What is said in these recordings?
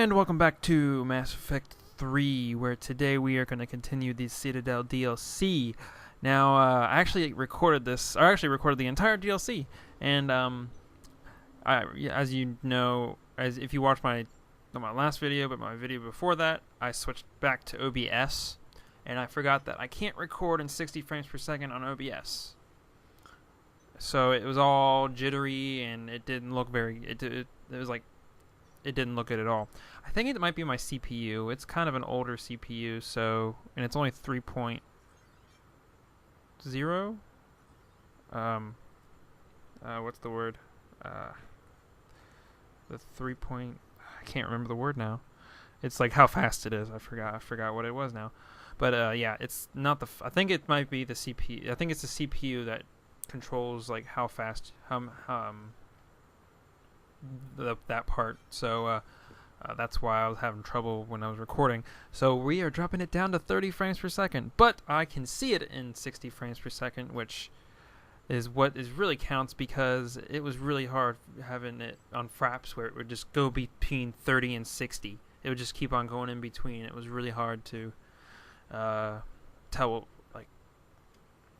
And welcome back to Mass Effect 3, where today we are going to continue the Citadel DLC. Now, I actually recorded the entire DLC, and as you know, as if you watched not my last video, but my video before that, I switched back to OBS, and I forgot that I can't record in 60 frames per second on OBS. So it was all jittery, and it didn't look it didn't look good at all. I think it might be my CPU. It's kind of an older CPU, and it's only 3.0. What's the word? The 3. I can't remember the word now. It's like how fast it is. I forgot what it was now. But yeah, it's not the. I think it might be the CPU. I think it's the CPU that controls like how fast that part. So that's why I was having trouble when I was recording. So we are dropping it down to 30 frames per second, but I can see it in 60 frames per second, which is what really counts, because it was really hard having it on Fraps where it would just go between 30 and 60. It would just keep on going in between. It was really hard to tell. Like,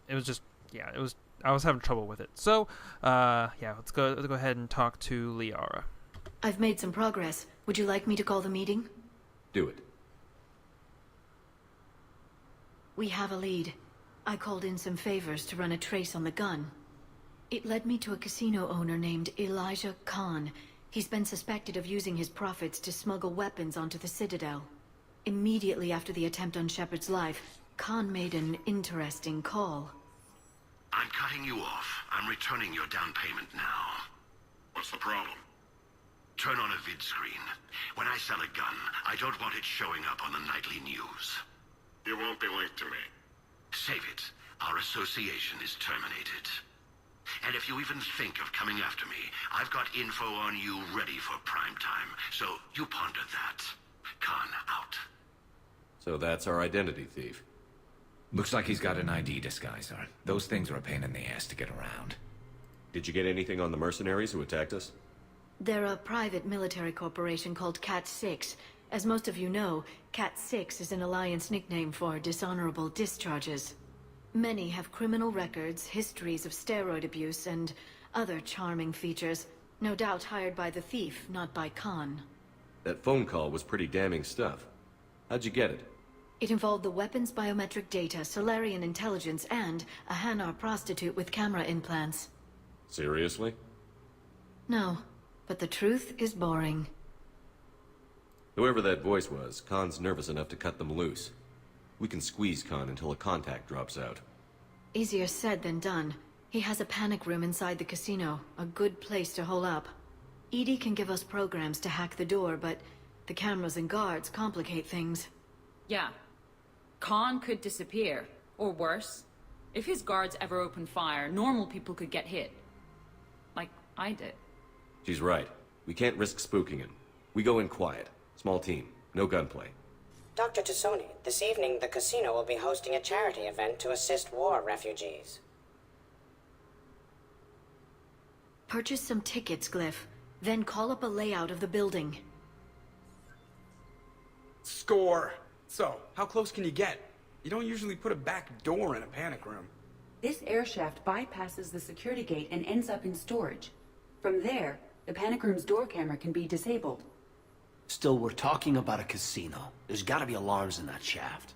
it was just, yeah, it was. I was having trouble with it. So, yeah, let's go ahead and talk to Liara. I've made some progress. Would you like me to call the meeting? Do it. We have a lead. I called in some favors to run a trace on the gun. It led me to a casino owner named Elijah Khan. He's been suspected of using his profits to smuggle weapons onto the Citadel. Immediately after the attempt on Shepard's life, Khan made an interesting call. I'm cutting you off. I'm returning your down payment now. What's the problem? Turn on a vid screen. When I sell a gun, I don't want it showing up on the nightly news. You won't be linked to me. Save it. Our association is terminated. And if you even think of coming after me, I've got info on you ready for prime time. So you ponder that. Khan out. So that's our identity thief. Looks like he's got an ID disguiser. Those things are a pain in the ass to get around. Did you get anything on the mercenaries who attacked us? They're a private military corporation called Cat-6. As most of you know, Cat-6 is an Alliance nickname for dishonorable discharges. Many have criminal records, histories of steroid abuse, and other charming features. No doubt hired by the thief, not by Khan. That phone call was pretty damning stuff. How'd you get it? It involved the weapons biometric data, Solarian intelligence, and a Hanar prostitute with camera implants. Seriously? No, but the truth is boring. Whoever that voice was, Khan's nervous enough to cut them loose. We can squeeze Khan until a contact drops out. Easier said than done. He has a panic room inside the casino, a good place to hole up. EDI can give us programs to hack the door, but the cameras and guards complicate things. Yeah. Khan could disappear, or worse. If his guards ever open fire, normal people could get hit. Like I did. She's right. We can't risk spooking him. We go in quiet. Small team. No gunplay. Dr. Tassoni, this evening the casino will be hosting a charity event to assist war refugees. Purchase some tickets, Glyph. Then call up a layout of the building. Score! So, how close can you get? You don't usually put a back door in a panic room. This air shaft bypasses the security gate and ends up in storage. From there, the panic room's door camera can be disabled. Still, we're talking about a casino. There's gotta be alarms in that shaft.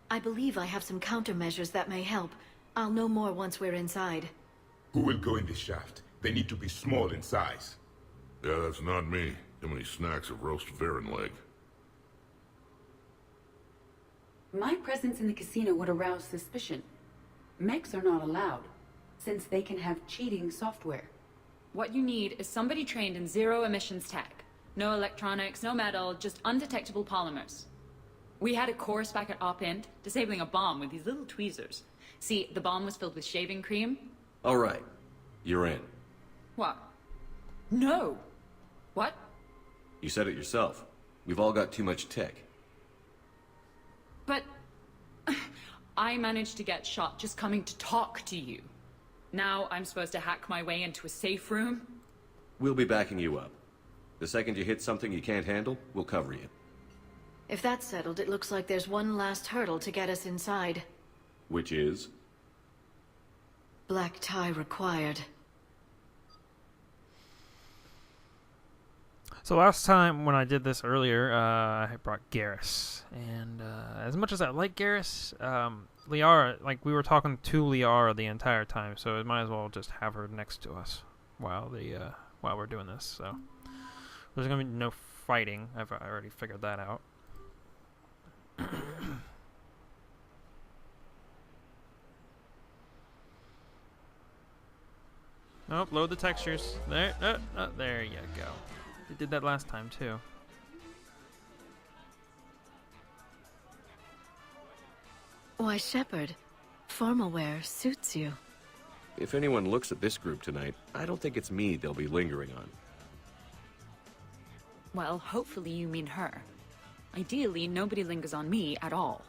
I believe I have some countermeasures that may help. I'll know more once we're inside. Who will go in this shaft? They need to be small in size. Yeah, that's not me. Too many snacks of roast Varen leg. My presence in the casino would arouse suspicion. Mechs are not allowed, since they can have cheating software. What you need is somebody trained in zero emissions tech. No electronics, no metal, just undetectable polymers. We had a course back at Op-Int, disabling a bomb with these little tweezers. See, the bomb was filled with shaving cream. All right. You're in. What? No! What? You said it yourself. We've all got too much tech. But I managed to get shot just coming to talk to you. Now I'm supposed to hack my way into a safe room? We'll be backing you up. The second you hit something you can't handle, we'll cover you. If that's settled, it looks like there's one last hurdle to get us inside. Which is? Black tie required. So last time when I did this earlier, I brought Garrus, and as much as I like Garrus, Liara, like we were talking to Liara the entire time, so it might as well just have her next to us while we're doing this. So there's gonna be no fighting. I already figured that out. Oh, load the textures. There, there you go. They did that last time too. Why, Shepard, formal wear suits you. If anyone looks at this group tonight, I don't think it's me they'll be lingering on. Well, hopefully you mean her. Ideally, nobody lingers on me at all.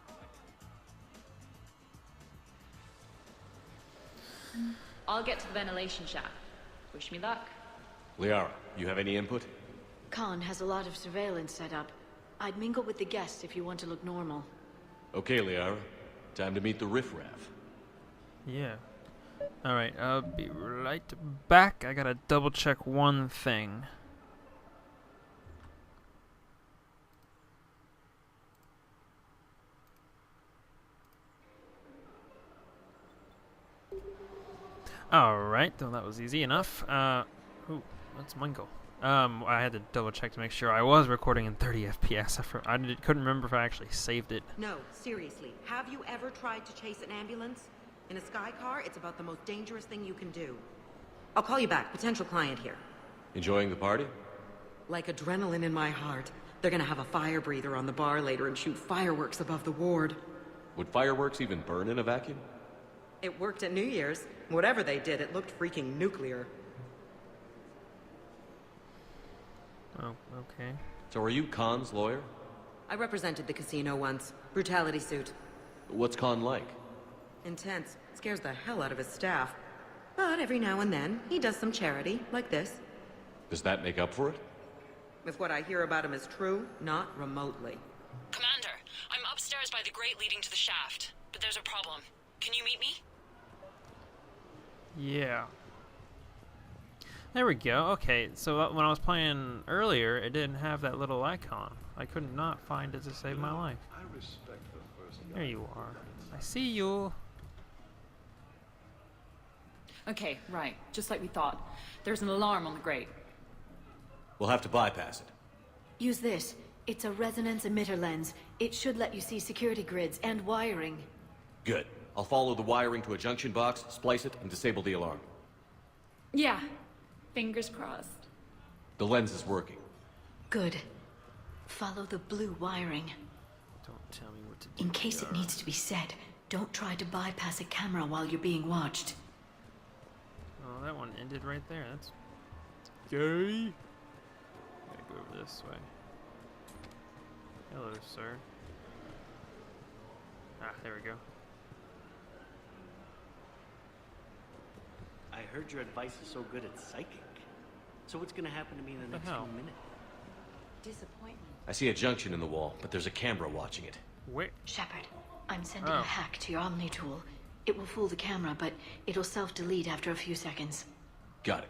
I'll get to the ventilation shaft. Wish me luck. Liara, you have any input? Khan has a lot of surveillance set up. I'd mingle with the guests if you want to look normal. Okay, Liara. Time to meet the riffraff. Yeah. Alright, I'll be right back. I gotta double check one thing. Alright, well, that was easy enough. Ooh, let's mingle. I had to double check to make sure I was recording in 30 FPS. Couldn't remember if I actually saved it. No, seriously. Have you ever tried to chase an ambulance? In a sky car, it's about the most dangerous thing you can do. I'll call you back. Potential client here. Enjoying the party? Like adrenaline in my heart. They're gonna have a fire breather on the bar later and shoot fireworks above the ward. Would fireworks even burn in a vacuum? It worked at New Year's. Whatever they did, it looked freaking nuclear. Oh, okay. So are you Khan's lawyer? I represented the casino once. Brutality suit. What's Khan like? Intense. Scares the hell out of his staff. But every now and then, he does some charity, like this. Does that make up for it? If what I hear about him is true, not remotely. Commander, I'm upstairs by the grate leading to the shaft, but there's a problem. Can you meet me? Yeah. There we go. Okay, so when I was playing earlier, it didn't have that little icon. I could not find it to save my life. There you are. I see you. Okay, right. Just like we thought. There's an alarm on the grate. We'll have to bypass it. Use this. It's a resonance emitter lens. It should let you see security grids and wiring. Good. I'll follow the wiring to a junction box, splice it, and disable the alarm. Yeah. Fingers crossed. The lens is working. Good. Follow the blue wiring. Don't tell me what to do. In case it needs to be said, don't try to bypass a camera while you're being watched. Oh, that one ended right there. That's scary. Gotta go over this way. Hello, sir. Ah, there we go. I heard your advice is so good at psychic. So what's gonna happen to me in the next few minutes? Disappointment. I see a junction in the wall, but there's a camera watching it. Where? Shepard, I'm sending a hack to your Omni tool. It will fool the camera, but it'll self-delete after a few seconds. Got it.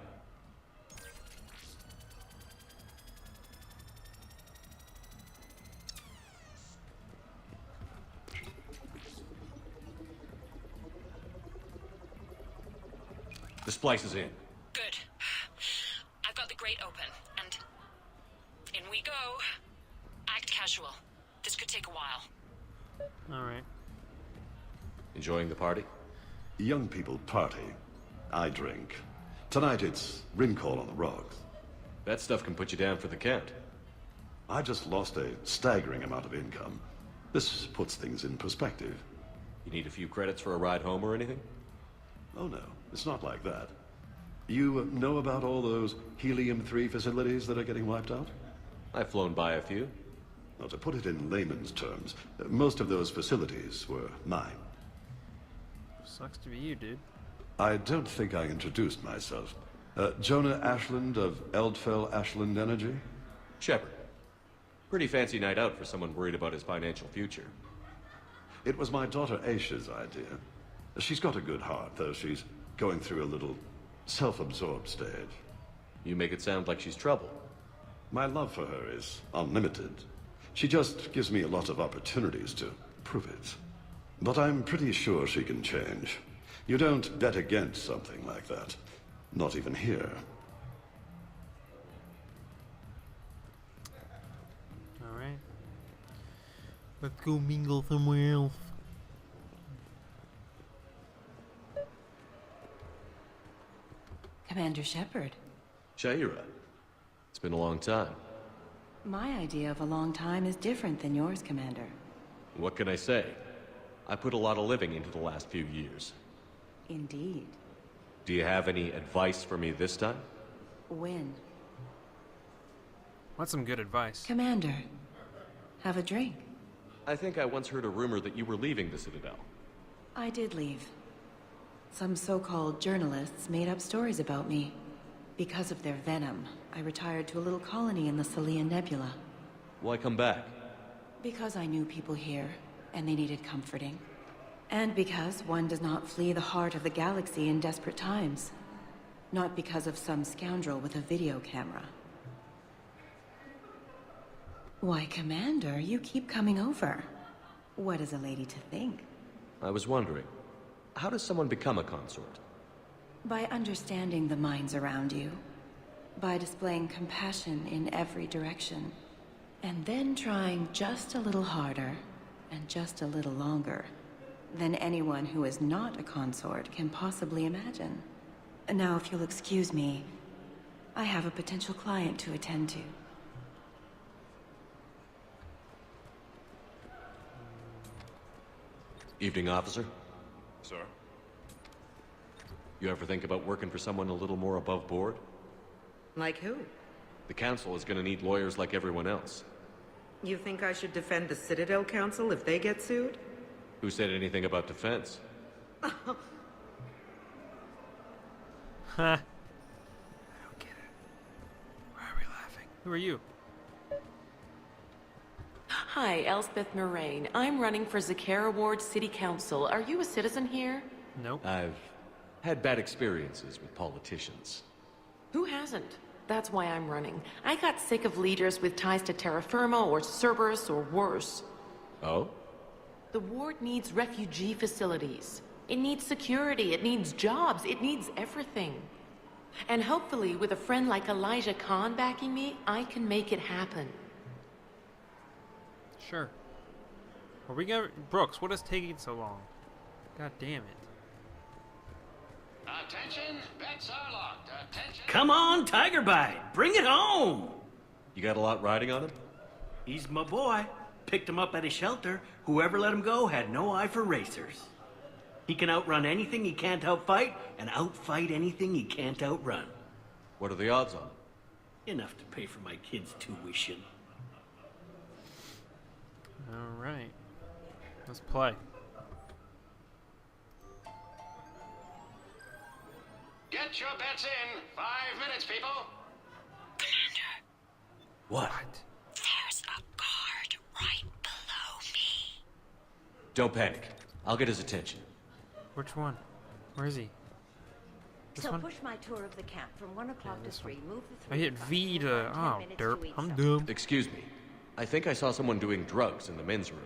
The splice is in. Good. I've got the grate open, and in we go. Act casual. This could take a while. Alright. Enjoying the party? Young people party. I drink. Tonight it's ring call on the rocks. That stuff can put you down for the count. I just lost a staggering amount of income. This puts things in perspective. You need a few credits for a ride home or anything? Oh no, it's not like that. You know about all those Helium-3 facilities that are getting wiped out? I've flown by a few. Now, to put it in layman's terms, most of those facilities were mine. Sucks to be you, dude. I don't think I introduced myself. Jonah Ashland of Eldfell Ashland Energy? Shepard. Pretty fancy night out for someone worried about his financial future. It was my daughter Aisha's idea. She's got a good heart, though she's going through a little self-absorbed stage. You make it sound like she's trouble. My love for her is unlimited. She just gives me a lot of opportunities to prove it. But I'm pretty sure she can change. You don't bet against something like that. Not even here. Alright. Let's go mingle somewhere else. Commander Shepard. Shaira. It's been a long time. My idea of a long time is different than yours, Commander. What can I say? I put a lot of living into the last few years. Indeed. Do you have any advice for me this time? When? What's some good advice? Commander, have a drink. I think I once heard a rumor that you were leaving the Citadel. I did leave. Some so-called journalists made up stories about me. Because of their venom, I retired to a little colony in the Salian Nebula. Why come back? Because I knew people here, and they needed comforting. And because one does not flee the heart of the galaxy in desperate times. Not because of some scoundrel with a video camera. Why, Commander, you keep coming over. What is a lady to think? I was wondering, how does someone become a consort? By understanding the minds around you. By displaying compassion in every direction. And then trying just a little harder, and just a little longer, than anyone who is not a consort can possibly imagine. Now, if you'll excuse me, I have a potential client to attend to. Evening, officer. Sir? You ever think about working for someone a little more above board? Like who? The Council is gonna need lawyers like everyone else. You think I should defend the Citadel Council if they get sued? Who said anything about defense? Huh. I don't get it. Why are we laughing? Who are you? Hi, Elspeth Moraine. I'm running for Zakara Ward City Council. Are you a citizen here? Nope. I've had bad experiences with politicians. Who hasn't? That's why I'm running. I got sick of leaders with ties to Terra Firma or Cerberus or worse. Oh? The ward needs refugee facilities. It needs security, it needs jobs, it needs everything. And hopefully, with a friend like Elijah Khan backing me, I can make it happen. Sure. Are we gonna... Brooks, what is taking so long? God damn it. Attention, bets are locked. Attention. Come on, Tiger Bite, bring it home. You got a lot riding on him? He's my boy. Picked him up at a shelter. Whoever let him go had no eye for racers. He can outrun anything he can't outfight, and outfight anything he can't outrun. What are the odds on it? Enough to pay for my kids' tuition. Alright. Let's play. Get your bets in. 5 minutes, people. Commander. What? There's a guard right below me. Don't panic. I'll get his attention. Which one? Where is he? This So one? push my tour of the camp from 1 o'clock to 3. Move the I 3 hit V to... Oh, 10 minutes derp. to eat I'm something. doomed. Excuse me. I think I saw someone doing drugs in the men's room.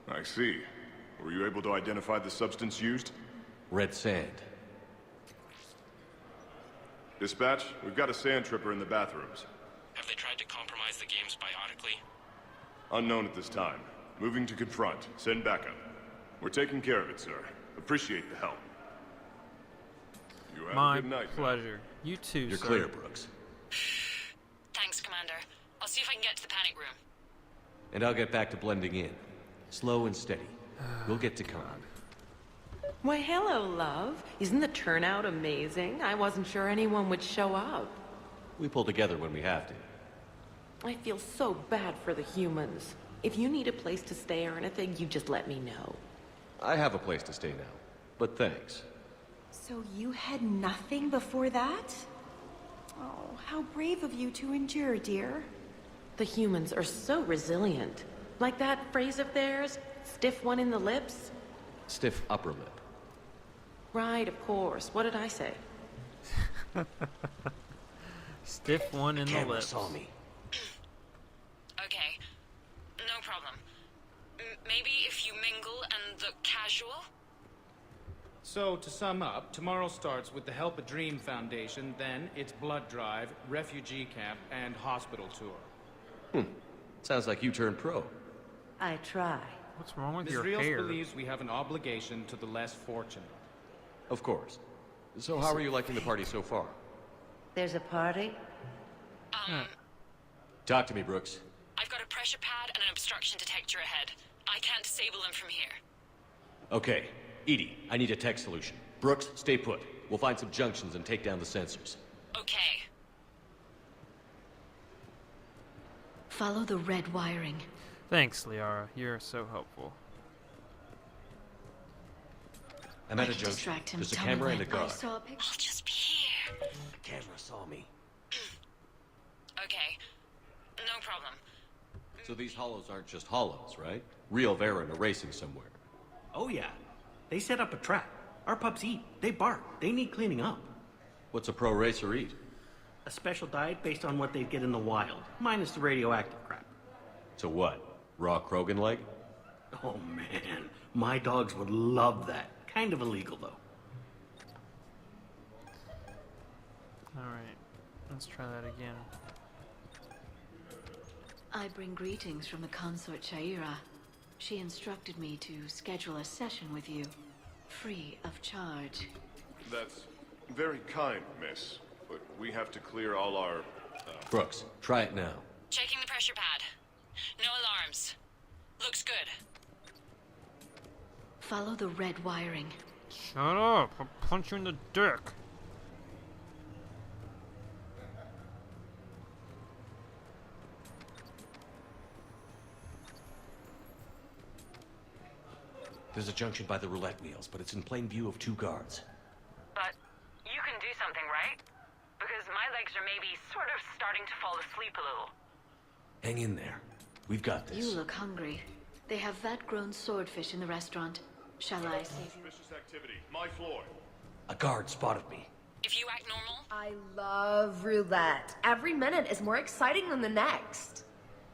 I see. Were you able to identify the substance used? Red sand. Dispatch, we've got a sand tripper in the bathrooms. Have they tried to compromise the games biotically? Unknown at this time. Moving to confront. Send backup. We're taking care of it, sir. Appreciate the help. You have My a good night. pleasure. You too, You're sir. clear, Brooks. Thanks, Commander. I'll see if I can get to the panic room. And I'll get back to blending in. Slow and steady. We'll get to Khan. Why, hello, love. Isn't the turnout amazing? I wasn't sure anyone would show up. We pull together when we have to. I feel so bad for the humans. If you need a place to stay or anything, you just let me know. I have a place to stay now, but thanks. So you had nothing before that? Oh, how brave of you to endure, dear. The humans are so resilient. Like that phrase of theirs, stiff one in the lips? Stiff upper lip. Right, of course. What did I say? Stiff one in the lips. Saw me. Okay, no problem. Maybe if you mingle and look casual? So, to sum up, tomorrow starts with the Help a Dream Foundation, then it's blood drive, refugee camp, and hospital tour. Sounds like you turned pro. I try. What's wrong with Ms. your Rios hair? believes we have an obligation to the less fortunate. Of course. So how are you liking the party so far? There's a party? Talk to me, Brooks. I've got a pressure pad and an obstruction detector ahead. I can't disable them from here. Okay. Edie, I need a tech solution. Brooks, stay put. We'll find some junctions and take down the sensors. Okay. Follow the red wiring. Thanks, Liara. You're so helpful. I'm at a junction. Distract him. There's a Tell me camera when. and a guard. I saw a picture. I'll just be here. The camera saw me. Okay. No problem. So these hollows aren't just hollows, right? Real Varen are racing somewhere. Oh yeah. They set up a trap. Our pups eat. They bark. They need cleaning up. What's a pro racer eat? A special diet based on what they'd get in the wild, minus the radioactive crap. So what? Raw Krogan leg? Oh man, my dogs would love that. Kind of illegal though. Alright, let's try that again. I bring greetings from the consort Shaira. She instructed me to schedule a session with you, free of charge. That's very kind, miss. But we have to clear all our... Brooks, try it now. Checking the pressure pad. No alarms. Looks good. Follow the red wiring. Shut up! I'll punch you in the dick. There's a junction by the roulette wheels, but it's in plain view of two guards. But you can do something, right? Because my legs are maybe sort of starting to fall asleep a little. Hang in there. We've got this. You look hungry. They have vat-grown swordfish in the restaurant. Shall I save you? Suspicious activity. My floor. A guard spotted me. If you act normal... I love roulette. Every minute is more exciting than the next.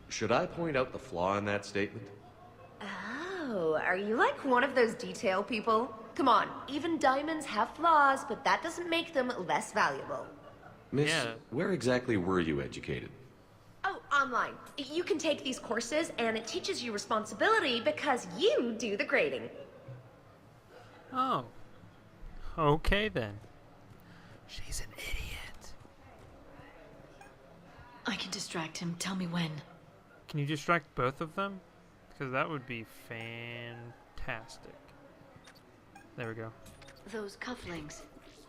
Should I point out the flaw in that statement? Oh, are you like one of those detail people? Come on, even diamonds have flaws, but that doesn't make them less valuable. Miss, where exactly were you educated? Oh, online. You can take these courses, and it teaches you responsibility because you do the grading. Oh. Okay then. She's an idiot. I can distract him. Tell me when. Can you distract both of them? Because that would be fantastic. There we go. Those cufflinks.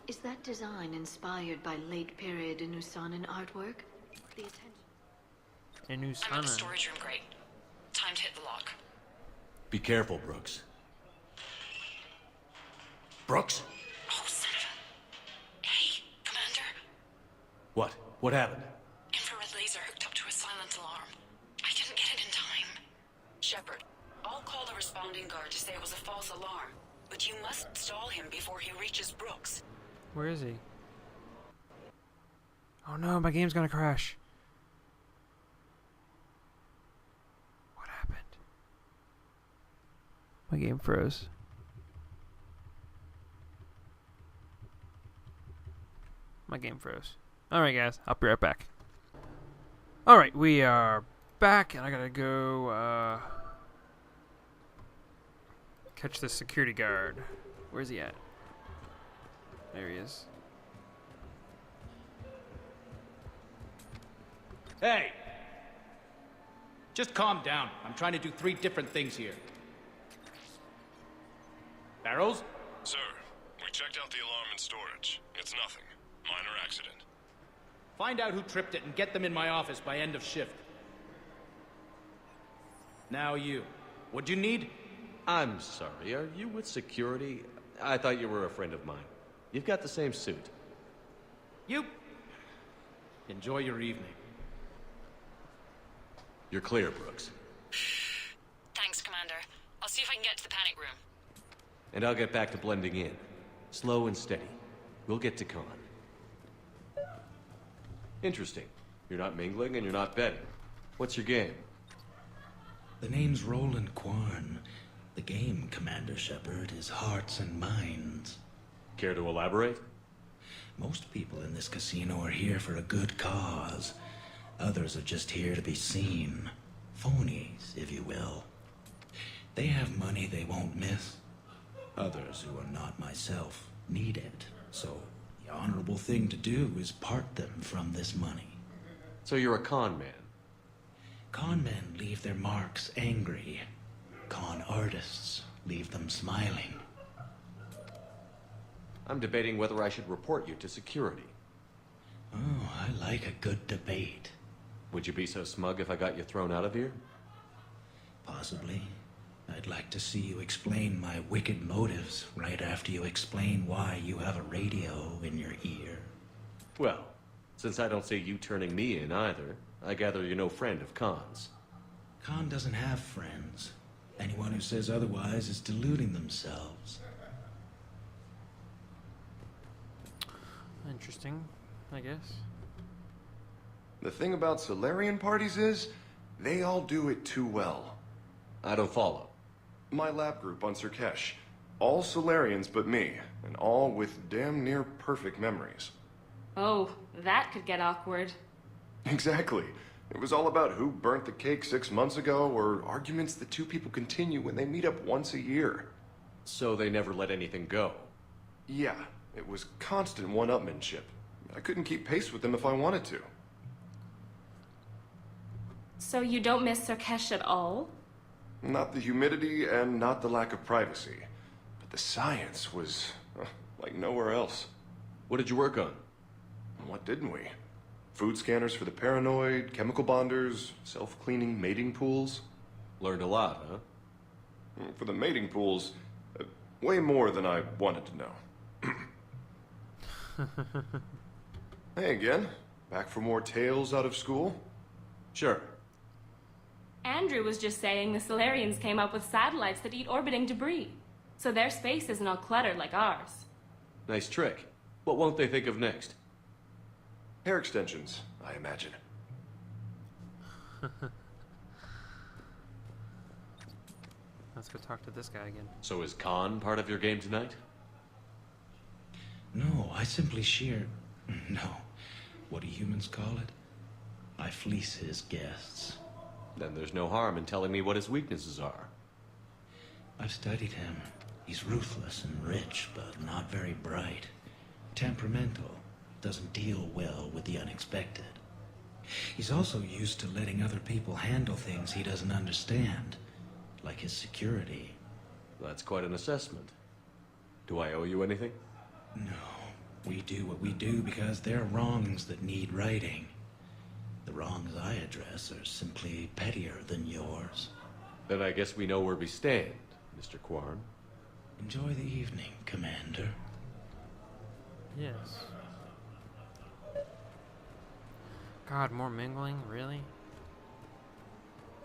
Is that design inspired by late period Inusanan artwork? The attention. I'm in the Inusanan. storage room, great. Time to hit the lock. Be careful, Brooks. Brooks? Oh, son of a... Hey, Commander. What? What happened? Infrared laser hooked up to a silent alarm. I didn't get it in time. Shepard, I'll call the responding guard to say it was a false alarm. But you must stall him before he reaches Brooks. Where is he? Oh no, my game's gonna crash. What happened? My game froze. My game froze. Alright guys, I'll be right back. Alright, we are back and I gotta go catch the security guard. Where's he at? There he is. Hey! Just calm down. I'm trying to do 3 different things here. Barrows? Sir, we checked out the alarm in storage. It's nothing. Minor accident. Find out who tripped it and get them in my office by end of shift. Now you. What'd you need? I'm sorry, are you with security? I thought you were a friend of mine. You've got the same suit. You... Enjoy your evening. You're clear, Brooks. Thanks, Commander. I'll see if I can get to the panic room. And I'll get back to blending in. Slow and steady. We'll get to Khan. Interesting. You're not mingling and you're not betting. What's your game? The name's Roland Quarn. The game, Commander Shepard, is hearts and minds. Care to elaborate? Most people in this casino are here for a good cause. Others are just here to be seen. Phonies, if you will. They have money they won't miss. Others, who are not myself, need it. So, the honorable thing to do is part them from this money. So you're a con man? Con men leave their marks angry. Con artists leave them smiling. I'm debating whether I should report you to security. Oh, I like a good debate. Would you be so smug if I got you thrown out of here? Possibly. I'd like to see you explain my wicked motives right after you explain why you have a radio in your ear. Well, since I don't see you turning me in either, I gather you're no friend of Khan's. Khan doesn't have friends. Anyone who says otherwise is deluding themselves. Interesting, I guess. The thing about Solarian parties is, they all do it too well. I don't follow. My lab group on Surkesh. All Solarians but me, and all with damn near perfect memories. Oh, that could get awkward. Exactly. It was all about who burnt the cake 6 months ago, or arguments that two people continue when they meet up once a year. So they never let anything go? Yeah, it was constant one-upmanship. I couldn't keep pace with them if I wanted to. So you don't miss Surkesh at all? Not the humidity and not the lack of privacy. But the science was like nowhere else. What did you work on? What didn't we? Food scanners for the paranoid, chemical bonders, self-cleaning mating pools. Learned a lot, huh? For the mating pools, way more than I wanted to know. Hey again, back for more tales out of school? Sure. Andrew was just saying the Solarians came up with satellites that eat orbiting debris. So their space isn't all cluttered like ours. Nice trick. What won't they think of next? Hair extensions, I imagine. Let's go talk to this guy again. So is Khan part of your game tonight? No, I simply shear... No. What do humans call it? I fleece his guests. Then there's no harm in telling me what his weaknesses are. I've studied him. He's ruthless and rich, but not very bright. Temperamental. Doesn't deal well with the unexpected. He's also used to letting other people handle things he doesn't understand, like his security. That's quite an assessment. Do I owe you anything? No. We do what we do because they're wrongs that need righting. The wrongs I address are simply pettier than yours. Then I guess we know where we stand, Mr. Quarn. Enjoy the evening, Commander. Yes. God, more mingling? Really?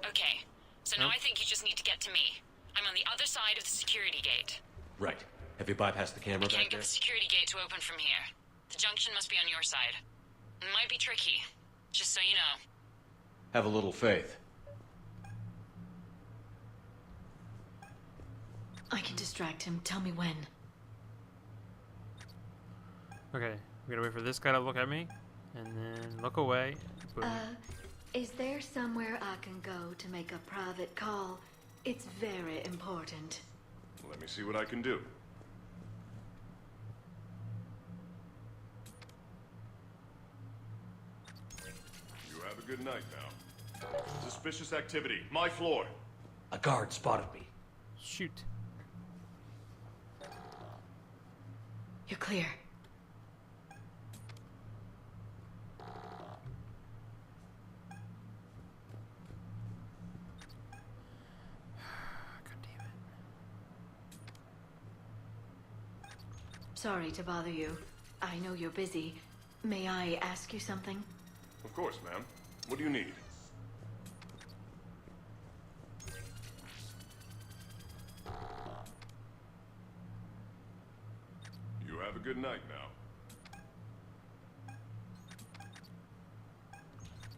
Okay, so now I think you just need to get to me. I'm on the other side of the security gate. Right. Have you bypassed the camera I can't back get there? the security gate to open from here. The junction must be on your side. It might be tricky, just so you know. Have a little faith. I can distract him. Tell me when. Okay, we gotta wait for this guy to look at me, and then look away. Boom. Is there somewhere I can go to make a private call? It's very important. Let me see what I can do. You have a good night now. Suspicious activity. My floor. A guard spotted me. Shoot. You're clear. Sorry to bother you. I know you're busy. May I ask you something? Of course, ma'am. What do you need? You have a good night now.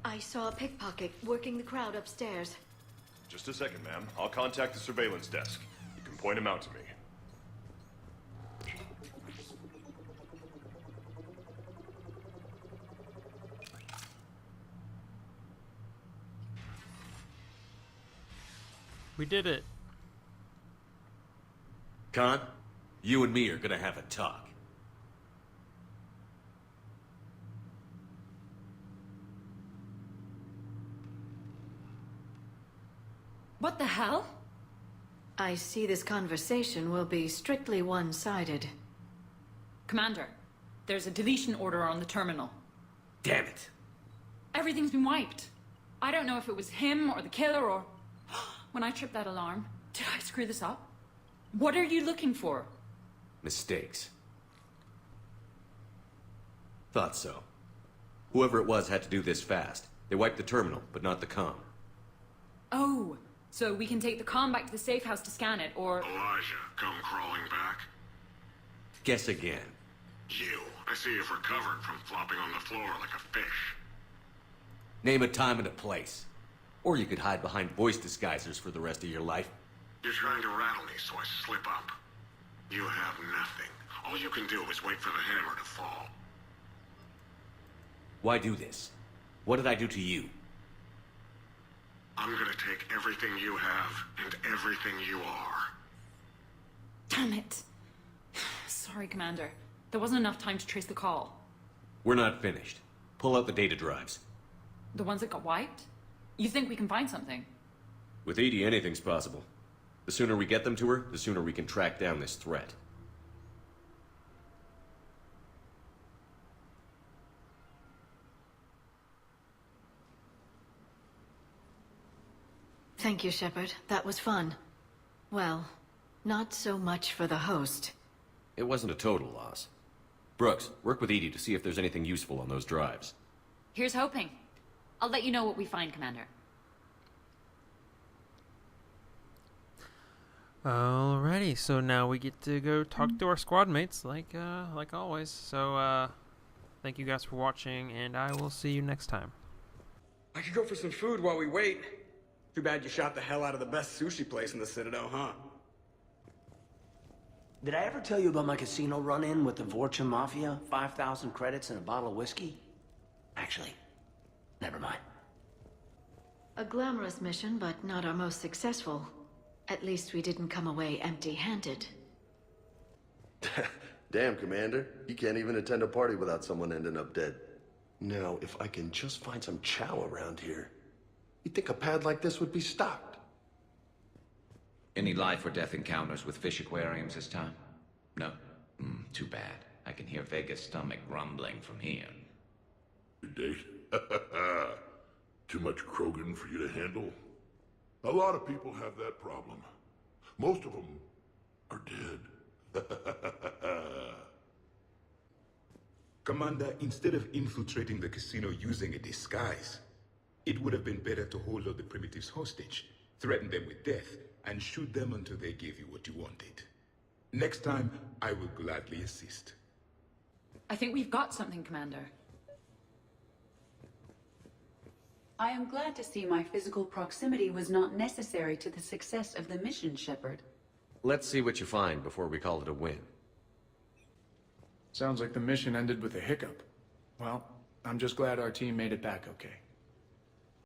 I saw a pickpocket working the crowd upstairs. Just a second, ma'am. I'll contact the surveillance desk. You can point him out to me. We did it. Khan, you and me are gonna have a talk. What the hell? I see this conversation will be strictly one-sided. Commander, there's a deletion order on the terminal. Damn it. Everything's been wiped. I don't know if it was him or the killer or... When I tripped that alarm, did I screw this up? What are you looking for? Mistakes. Thought so. Whoever it was had to do this fast. They wiped the terminal, but not the comm. Oh, so we can take the comm back to the safe house to scan it, or... Elijah, come crawling back. Guess again. You. I see you've recovered from flopping on the floor like a fish. Name a time and a place. Or you could hide behind voice disguisers for the rest of your life. You're trying to rattle me, so I slip up. You have nothing. All you can do is wait for the hammer to fall. Why do this? What did I do to you? I'm gonna take everything you have and everything you are. Damn it. Sorry, Commander. There wasn't enough time to trace the call. We're not finished. Pull out the data drives. The ones that got wiped? You think we can find something? With EDI, anything's possible. The sooner we get them to her, the sooner we can track down this threat. Thank you, Shepard. That was fun. Well, not so much for the host. It wasn't a total loss. Brooks, work with EDI to see if there's anything useful on those drives. Here's hoping. I'll let you know what we find, Commander. Alrighty, so now we get to go talk to our squad mates, like always. So, thank you guys for watching, and I will see you next time. I could go for some food while we wait. Too bad you shot the hell out of the best sushi place in the Citadel, huh? Did I ever tell you about my casino run-in with the Vorcha Mafia? 5,000 credits and a bottle of whiskey? Actually, never mind. A glamorous mission, but not our most successful. At least we didn't come away empty-handed. Damn, Commander. You can't even attend a party without someone ending up dead. Now, if I can just find some chow around here, you'd think a pad like this would be stocked. Any life or death encounters with fish aquariums this time? No? Too bad. I can hear Vega's stomach rumbling from here. Good date? Too much Krogan for you to handle? A lot of people have that problem. Most of them are dead. Commander, instead of infiltrating the casino using a disguise, it would have been better to hold all the primitives hostage, threaten them with death, and shoot them until they gave you what you wanted. Next time, I will gladly assist. I think we've got something, Commander. I am glad to see my physical proximity was not necessary to the success of the mission, Shepard. Let's see what you find before we call it a win. Sounds like the mission ended with a hiccup. Well, I'm just glad our team made it back okay.